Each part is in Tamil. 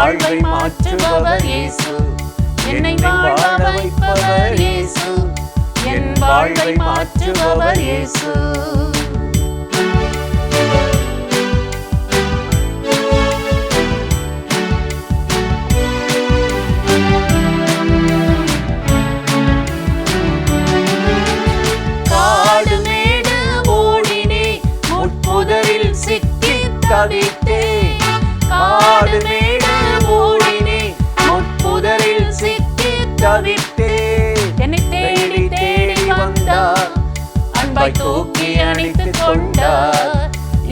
வாழ்வை மாற்றுபவர் இயேசு, என்னை வாழ வைப்பவர் இயேசு, என் வாழ்வை மாற்றுபவர் இயேசு. காடு மேடு ஓடினே, முட்புதரில் சிக்கி தவித்தே. காடு மேடு ஓடினே, முட்புதரில் சிக்கி தவித்தே. என்னை தேடி தேடி வந்தார், அன்பாய் தூக்கி அணைத்துக் கொண்டார்.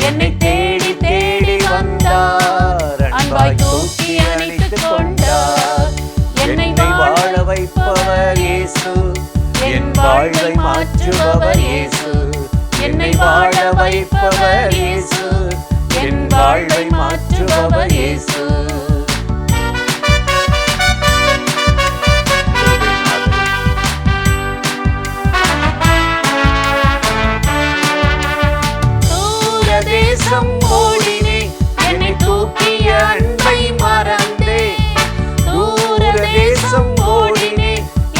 என்னை தேடி தேடி வந்தார், அன்பாய் தூக்கி அணைத்துக் கொண்டார். என்னை வாழ வைப்பவர் இயேசு, என் வாழ்வை மாற்றுபவர் இயேசு, என்னை வாழ வைப்பவர் இயேசு, என் வாழ்வை மாற்றுபவர் இயேசு. தூரதேசம் ஓடினே, என்னை தூக்கிய அன்பை மறந்தே. தூரதேசம் ஓடினே,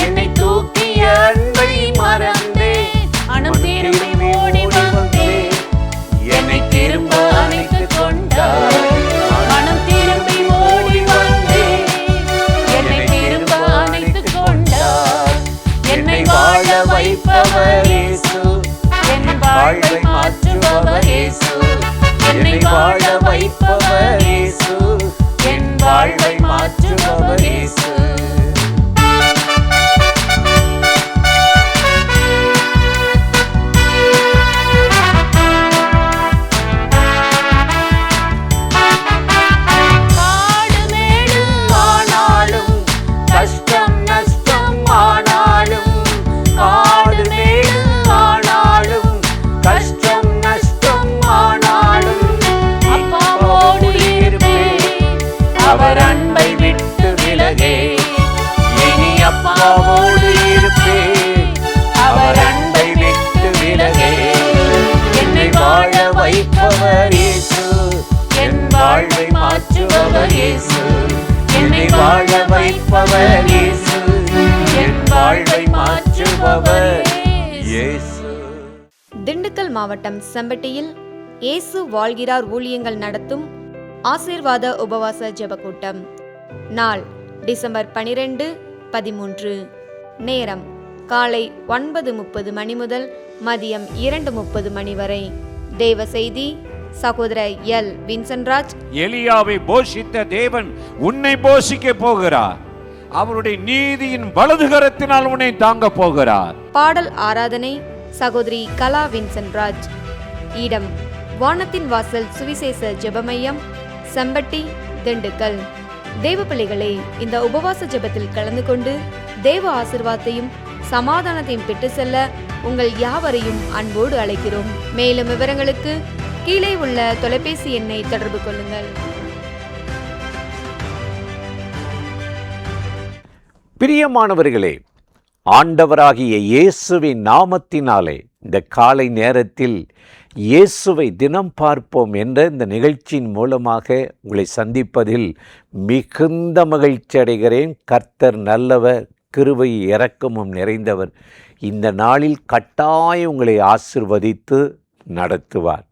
என்னை தூக்கிய அன்பை மறந்தே. மனம் திரும்பி ஓடி வந்தே, என்னை திரும்ப அணைத்துக் கொண்டார். மனம் திரும்பி ஓடி வந்தே, என்னை திரும்ப அணைத்துக் கொண்டார். என்னை வாழ வைப்பவர் இயேசு, என் வாழ்வை மாற்றுபவர் இயேசு, என்னை வாழ வைப்பவர் இயேசு, என் வாழ்வை மாற்றுபவர் இயேசு. காடு மேடு ஆனாலும், கஷ்டம் நஷ்டம் ஆனாலும். காடு மேடு ஆனாலும், கஷ்டம் நஷ்டம் ஆனாலும். அப்பாவோடு இருப்பேன், அவர் அன்பை விட்டு விலகே. இனி அப்பாவோடு இருப்பேன், அவர் அன்பை விட்டு விலகே. என்னை வாழ வைப்பவர் இயேசு, என் வாழ்வை மாற்றுபவர் இயேசு, என்னை வாழ வைப்பவர் இயேசு, என் வாழ்வை மாற்றுபவர் இயேசு. திண்டுக்கல் மாவட்டம் செம்பட்டியில் இயேசு வாழ்கிறார் ஊழியங்கள் நடத்தும் ஆசீர்வாத உபவாச ஜெபக்கூட்டம். நாள் டிசம்பர் 12, 13. நேரம் காலை 9:30 மணி முதல் மதியம் 2:30 மணி வரை. தேவ செய்தி சகோதரர் எல் வின்சென்ட்ராஜ். எலியாவை போஷித்த தேவன் உன்னை போஷிக்க போகிறார். அவருடைய நீதியின் வலதுகரத்தினால் உன்னை தாங்க போகிறார். பாடல் ஆராதனை சகோதரி கலா வின்சென்ட்ராஜ். இடம் வானத்தின் வாசல் சுவிசேஷ ஜெபமையம், செம்பட்டி, திண்டுக்கல். தேவ பிள்ளைகளே, இந்த உபவாச ஜெபத்தில் கலந்து கொண்டு தேவ ஆசீர்வாதத்தையும் சமாதானத்தையும் பெற்று செல்ல உங்கள் யாவரையும் அன்போடு அழைக்கிறோம். மேலும் விவரங்களுக்கு கீழே உள்ள தொலைபேசி எண்ணை தொடர்பு கொள்ளுங்கள். பிரியமானவர்களே, ஆண்டவராகிய இயேசுவின் நாமத்தினாலே இந்த காலை நேரத்தில் இயேசுவை தினம் பார்ப்போம் என்ற இந்த நிகழ்ச்சியின் மூலமாக உங்களை சந்திப்பதில் மிகுந்த மகிழ்ச்சி அடைகிறேன். கர்த்தர் நல்லவர், கிருபை இரக்கமும் நிறைந்தவர். இந்த நாளில் கட்டாயம் உங்களை ஆசிர்வதித்து நடத்துவார்.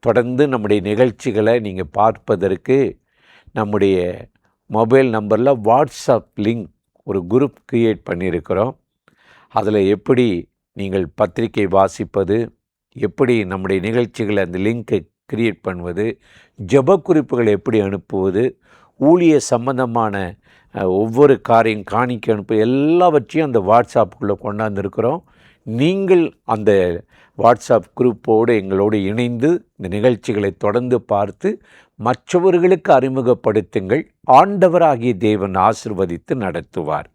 தொடர்ந்து நம்முடைய நிகழ்ச்சிகளை நீங்கள் பார்ப்பதற்கு நம்முடைய மொபைல் நம்பரில் வாட்ஸ்அப் லிங்க் ஒரு குரூப் கிரியேட் பண்ணியிருக்கிறோம். அதில் எப்படி நீங்கள் பத்திரிகை வாசிப்பது, எப்படி நம்முடைய நிகழ்ச்சிகளை அந்த லிங்கை கிரியேட் பண்ணுவது, ஜெப குறிப்புகளை எப்படி அனுப்புவது, ஊழிய சம்பந்தமான ஒவ்வொரு காரியம் காணிக்க அனுப்பு எல்லாவற்றையும் அந்த வாட்ஸ்அப்புக்குள்ளே கொண்டாந்துருக்கிறோம். நீங்கள் அந்த வாட்ஸ்அப் குரூப்போடு எங்களோடு இணைந்து இந்த நிகழ்ச்சிகளை தொடர்ந்து பார்த்து மற்றவர்களுக்கு அறிமுகப்படுத்துங்கள். ஆண்டவராகிய தேவன் ஆசீர்வதித்து நடத்துவார்.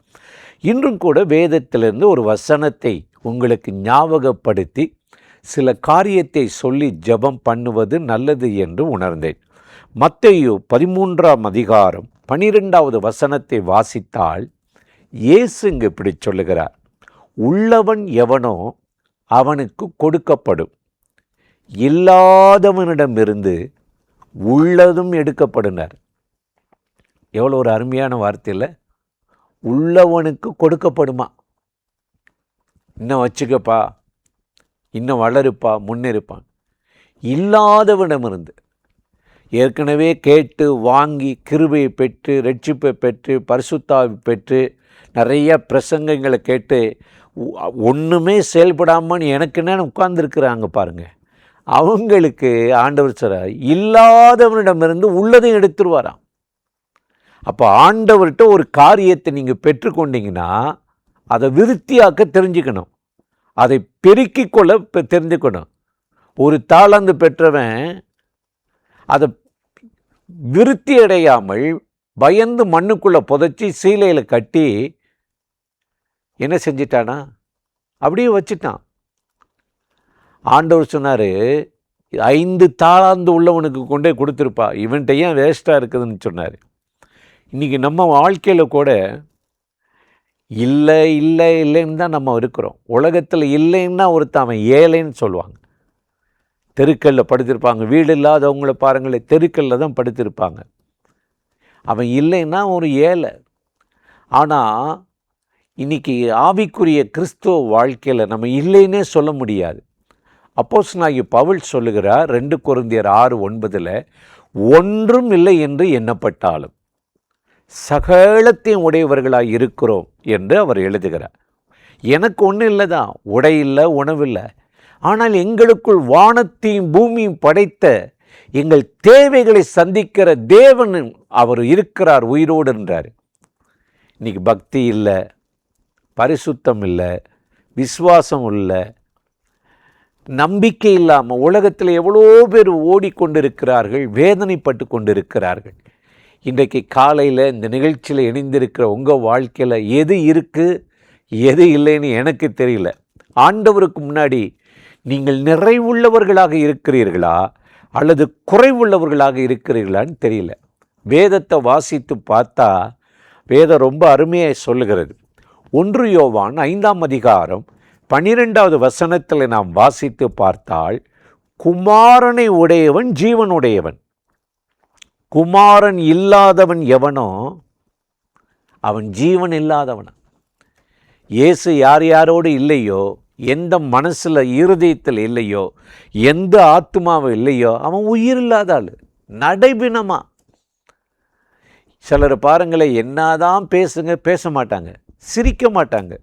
இன்றும் கூட வேதத்திலிருந்து ஒரு வசனத்தை உங்களுக்கு ஞாபகப்படுத்தி சில காரியத்தை சொல்லி ஜெபம் பண்ணுவது நல்லது என்று உணர்ந்தேன். மத்தேயு 13ஆம் அதிகாரம் 12வது வசனத்தை வாசித்தால் இயேசு இங்கு இப்படி சொல்லுகிறார்: உள்ளவன் எவனோ அவனுக்கு கொடுக்கப்படும், இல்லாதவனிடமிருந்து உள்ளதும் எடுக்கப்படுனார். எவ்வளோ ஒரு அருமையான வார்த்தையில், உள்ளவனுக்கு கொடுக்கப்படுமா, இன்னும் வச்சுக்கப்பா, இன்னும் வளருப்பா, முன்னேறுப்பான். இல்லாதவனிடமிருந்து ஏற்கனவே கேட்டு வாங்கி கிருபையை பெற்று ரட்சிப்பை பெற்று பரிசுத்தாவி பெற்று நிறைய பிரசங்கங்களை கேட்டு ஒன்றுமே செயல்படாமல் எனக்கு என்ன உட்கார்ந்துருக்குறாங்க பாருங்கள், அவங்களுக்கு ஆண்டவர் சொல்றார், இல்லாதவனிடமிருந்து உள்ளதையும் எடுத்துருவாராம். அப்போ ஆண்டவர்கிட்ட ஒரு காரியத்தை நீங்கள் பெற்றுக்கொண்டீங்கன்னா அதை விருத்தியாக்க தெரிஞ்சுக்கணும், அதை பெருக்கிக் கொள்ள தெரிஞ்சுக்கணும். ஒரு தாளந்து பெற்றவன் அதை விருத்தி அடையாமல் பயந்து மண்ணுக்குள்ளே புதைச்சி சீலையில் கட்டி என்ன செஞ்சிட்டானா, அப்படியே வச்சுட்டான். ஆண்டவர் சொன்னார், 5 தாளாந்து உள்ளவனுக்கு கொண்டே கொடுத்துருப்பா, இவன்கிட்ட ஏன் வேஸ்ட்டாக இருக்குதுன்னு சொன்னார். இன்றைக்கி நம்ம வாழ்க்கையில் கூட இல்லை இல்லை இல்லைன்னு தான் நம்ம இருக்கிறோம். உலகத்தில் இல்லைன்னா ஒருத்தன் அவன் ஏழைன்னு சொல்லுவாங்க. தெருக்களில் படுத்திருப்பாங்க, வீடு இல்லாதவங்கள பாருங்களேன், தெருக்களில் தான் படுத்திருப்பாங்க. அவன் இல்லைன்னா ஒரு ஏழை. ஆனால் இன்றைக்கி ஆவிக்குரிய கிறிஸ்துவ வாழ்க்கையில் நம்ம இல்லைன்னே சொல்ல முடியாது. அப்போஸ்தலனாகிய பவுல் சொல்லுகிறார் 2 கொரிந்தியர் 6:9, ஒன்றும் இல்லை என்று எண்ணப்பட்டாலும் சகலத்தையும் உடையவர்களாக இருக்கிறோம் என்று அவர் எழுதுகிறார். எனக்கு ஒன்றும் இல்லை தான், உடை இல்லை, உணவில்லை, ஆனால் எங்களுக்குள் வானத்தையும் பூமியும் படைத்த எங்கள் தேவைகளை சந்திக்கிற தேவன் அவர் இருக்கிறார் உயிரோடு என்றார். இன்றைக்கி பக்தி இல்லை, பரிசுத்தம் இல்லை, விசுவாசம் இல்லை, நம்பிக்கை இல்லாமல் உலகத்தில் எவ்வளோ பேர் ஓடிக்கொண்டிருக்கிறார்கள், வேதனைப்பட்டு கொண்டிருக்கிறார்கள். இன்றைக்கு காலையில் இந்த நிகழ்ச்சியில் இணைந்திருக்கிற உங்கள் வாழ்க்கையில் எது இருக்குது எது இல்லைன்னு எனக்கு தெரியல. ஆண்டவருக்கு முன்னாடி நீங்கள் நிறைவுள்ளவர்களாக இருக்கிறீர்களா அல்லது குறைவுள்ளவர்களாக இருக்கிறீர்களான்னு தெரியல. வேதத்தை வாசித்து பார்த்தா வேதம் ரொம்ப அருமையாக சொல்லுகிறது. 1 யோவான் 5ஆம் அதிகாரம் 12வது வசனத்தில் நாம் வாசித்து பார்த்தால், குமாரனை உடையவன் ஜீவனுடையவன், குமாரன் இல்லாதவன் எவனோ அவன் ஜீவன் இல்லாதவன். இயேசு யார் யாரோடு இல்லையோ, எந்த மனசில் இருதயத்தில் இல்லையோ, எந்த ஆத்மாவும் இல்லையோ அவன் உயிர் இல்லாத ஆள், நடைபிணமா. சிலர் பாருங்களேன், என்னதான் பேச மாட்டாங்க, சிரிக்க மாட்டாங்க,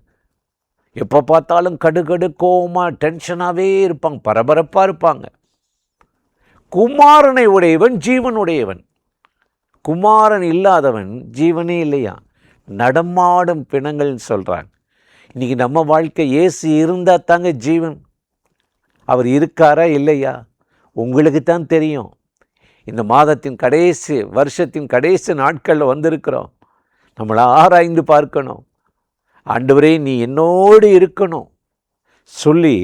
எப்போ பார்த்தாலும் கடுகடு கோவமாக டென்ஷனாகவே இருப்பாங்க, பரபரப்பாக இருப்பாங்க. குமாரனை உடையவன் ஜீவனுடையவன், குமாரன் இல்லாதவன் ஜீவனே இல்லையா, நடமாடும் பிணங்கள்னு சொல்கிறாங்க. இன்றைக்கி நம்ம வாழ்க்கை இயேசு இருந்தால் தாங்க ஜீவன். அவர் இருக்காரா இல்லையா உங்களுக்கு தான் தெரியும். இந்த மாதத்தின் கடைசி வருஷத்தின் கடைசி நாட்களில் வந்திருக்கிறோம். நம்மளை ஆராய்ந்து பார்க்கணும். ஆண்டவரே நீ என்னோடு இருக்கணும் சொல்லி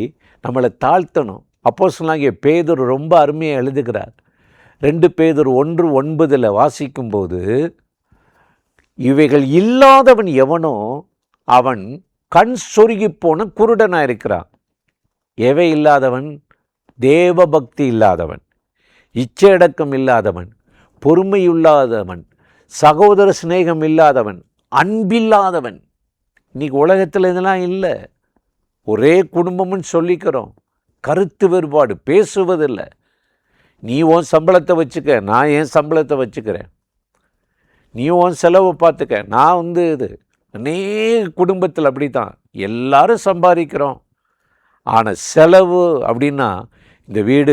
நம்மளை தாழ்த்தணும். அப்போஸ்தலனாகிய பேதுரு ரொம்ப அருமையாக எழுதுகிறார். 2 பேதுரு 1:9 வாசிக்கும்போது, இவைகள் இல்லாதவன் எவனோ அவன் கண் சொருகி போன குருடனாக இருக்கிறான். எவை இல்லாதவன்? தேவ பக்தி இல்லாதவன், இச்சையடக்கம் இல்லாதவன், பொறுமையில்லாதவன், சகோதர சிநேகம் இல்லாதவன், அன்பில்லாதவன். இன்றைக்கி உலகத்தில் இதெல்லாம் இல்லை. ஒரே குடும்பம்னு சொல்லிக்கிறோம், கருத்து வேறுபாடு, பேசுவதில்லை. நீ உன் சம்பளத்தை வச்சுக்க, நான் என் சம்பளத்தை வச்சுக்கிறேன், நீ உன் செலவை பார்த்துக்க, நான் இது. அநேக குடும்பத்தில் அப்படி தான், எல்லாரும் சம்பாதிக்கிறோம், ஆனால் செலவு அப்படின்னா இந்த வீடு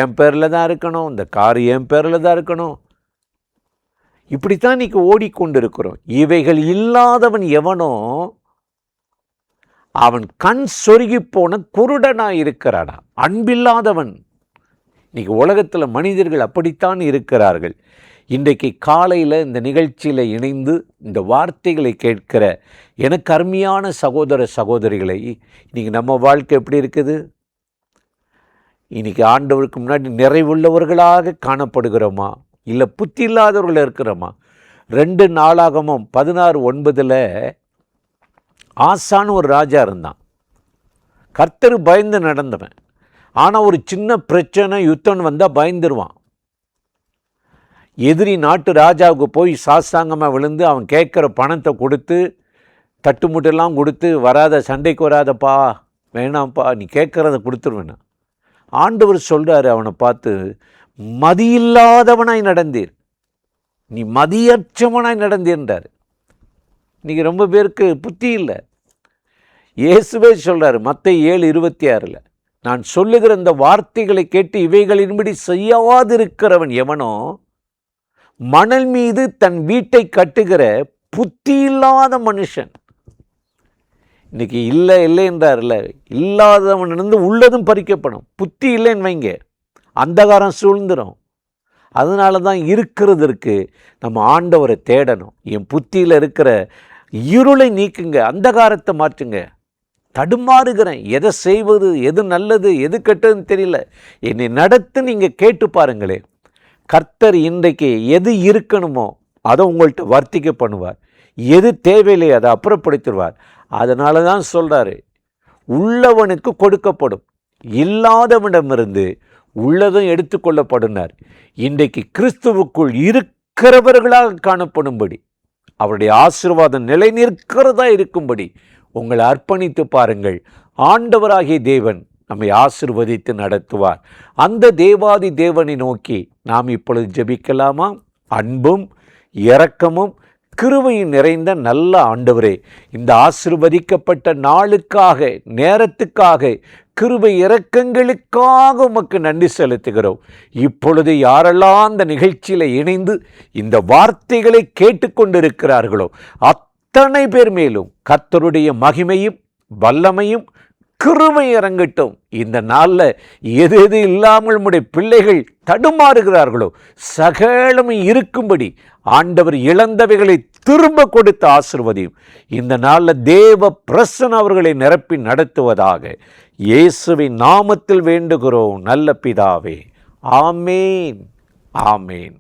என் பேரில் தான் இருக்கணும், இந்த கார் என் பேரில் தான் இருக்கணும், இப்படித்தான் இன்றைக்கி ஓடிக்கொண்டு இருக்கிறோம். இவைகள் இல்லாதவன் எவனோ அவன் கண் சொருகி போன குருடனாக இருக்கிறானா, அன்பில்லாதவன். இன்றைக்கி உலகத்தில் மனிதர்கள் அப்படித்தான் இருக்கிறார்கள். இன்றைக்கு காலையில் இந்த நிகழ்ச்சியில் இணைந்து இந்த வார்த்தைகளை கேட்கிற எனக்கு அருமையான சகோதர சகோதரிகளை, இன்றைக்கி நம்ம வாழ்க்கை எப்படி இருக்குது? இன்றைக்கி ஆண்டவருக்கு முன்னாடி நிறைவுள்ளவர்களாக காணப்படுகிறோமா, இல்லை புத்தி இல்லாதவர்கள் இருக்கிறோமா? 2 நாளாகமம் 16:9 ஆசான்னு ஒரு ராஜா இருந்தான். கர்த்தர் பயந்து நடந்தவன். ஆனால் ஒரு சின்ன பிரச்சனை யுத்தம் வந்தால் பயந்துருவான். எதிரி நாட்டு ராஜாவுக்கு போய் சாஸ்தாங்கமாக விழுந்து அவன் கேட்குற பணத்தை கொடுத்து தட்டுமுட்டெல்லாம் கொடுத்து, வராத, சண்டைக்கு வராதப்பா, வேணாம்ப்பா, நீ கேட்குறத கொடுத்துருவேண்ணா. ஆண்டவர் சொல்கிறாரு அவனை பார்த்து, மதியில்லாதவனாய் நடந்தீர், நீ மதியற்றவனாய் நடந்தீர்ன்றார். இன்றைக்கி ரொம்ப பேருக்கு புத்தி இல்லை. இயேசுவே சொல்கிறார் மத்தேயு 7:26, நான் சொல்லுகிற இந்த வார்த்தைகளை கேட்டு இவைகளின்படி செய்யாதிருக்கிறவன் எவனோ மணல் மீது தன் வீட்டை கட்டுகிற புத்தி இல்லாத மனுஷன். இன்னைக்கு இல்லை இல்லை என்றார்ல, இல்லாதவனிருந்து உள்ளதும் பறிக்கப்படும். புத்தி இல்லைன்னு வைங்க, அந்தகாரம் சூழ்ந்துடும். அதனால தான் இருக்கிறதற்கு நம்ம ஆண்டவரை தேடணும். என் புத்தியில் இருக்கிற இருளை நீக்குங்க, அந்தகாரத்தை மாற்றுங்க. தடுமாறுகிறேன், எதை செய்வது, எது நல்லது, எது கெட்டதுன்னு தெரியல, என்னை நடத்து நீங்கள் கேட்டு பாருங்களே. கர்த்தர் இன்றைக்கு எது இருக்கணுமோ அதை உங்கள்கிட்ட வர்த்திக்க பண்ணுவார். எது தேவையில்லையோ அதை அப்புறப்படுத்திடுவார். அதனால தான் சொல்கிறாரு, உள்ளவனுக்கு கொடுக்கப்படும், இல்லாதவனிடமிருந்து உள்ளதும் எடுத்துக்கொள்ளப்படுனார். இன்றைக்கு கிறிஸ்துவுக்குள் இருக்கிறவர்களாக காணப்படும்படி, அவருடைய ஆசீர்வாதம் நிலை நிற்கிறதா இருக்கும்படி உங்களை அர்ப்பணித்து பாருங்கள். ஆண்டவராகிய தேவன் நம்மை ஆசீர்வதித்து நடத்துவார். அந்த தேவாதி தேவனை நோக்கி நாம் இப்பொழுது ஜெபிக்கலாமா? அன்பும் இரக்கமும் கிருபையும் நிறைந்த நல்ல ஆண்டவரே, இந்த ஆசீர்வதிக்கப்பட்ட நாளுக்காக, நேரத்துக்காக, கிருபை இரக்கங்களுக்காக உமக்கு நன்றி செலுத்துகிறோம். இப்பொழுது யாரெல்லாம் அந்த நிகழ்ச்சியில் இணைந்து இந்த வார்த்தைகளை கேட்டுக்கொண்டிருக்கிறார்களோ அத்தனை பேர் மேலும் கர்த்தருடைய மகிமையும் வல்லமையும் கிருபை இறங்கட்டும். இந்த நாளில் எது எது இல்லாமல் நம்முடைய பிள்ளைகள் தடுமாறுகிறார்களோ சகலமும் இருக்கும்படி ஆண்டவர் இழந்தவைகளை திரும்ப கொடுத்து ஆசீர்வதியும். இந்த நாளில் தேவ பிரசன்னம் அவர்களை நிரப்பி நடத்துவதாக இயேசுவின் நாமத்தில் வேண்டுகிறோம் நல்ல பிதாவே. ஆமேன், ஆமேன்.